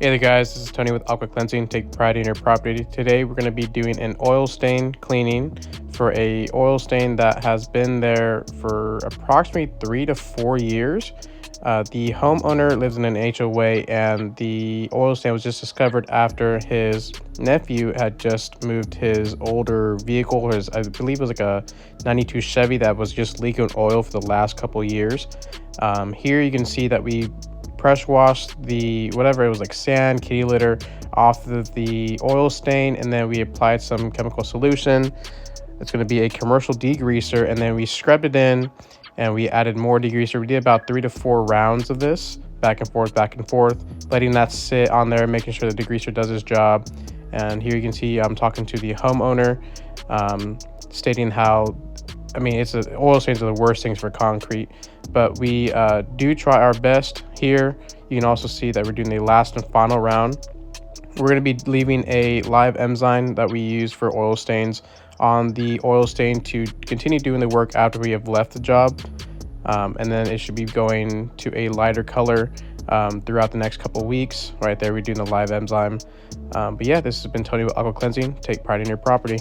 Hey there guys, this is Tony with Aqua Cleansing. Take pride in your property. Today we're going to be doing an oil stain cleaning for a oil stain that has been there for approximately 3 to 4 years. The homeowner lives in an HOA and the oil stain was just discovered after his nephew had just moved his older vehicle. I believe it was like a 92 Chevy that was just leaking oil for the last couple years. Here you can see that we pressure washed the whatever it was, like sand, kitty litter, off of the oil stain, and then we applied some chemical solution. It's going to be a commercial degreaser, and then we scrubbed it in and we added more degreaser. We did about 3 to 4 rounds of this back and forth, letting that sit on there, making sure the degreaser does its job. And here you can see I'm talking to the homeowner, stating how, oil stains are the worst things for concrete, but we do try our best here. You can also see that we're doing the last and final round. We're going to be leaving a live enzyme that we use for oil stains on the oil stain to continue doing the work after we have left the job. And then it should be going to a lighter color throughout the next couple of weeks. Right there, we're doing the live enzyme. But yeah, this has been Tony with Aqua Cleansing. Take pride in your property.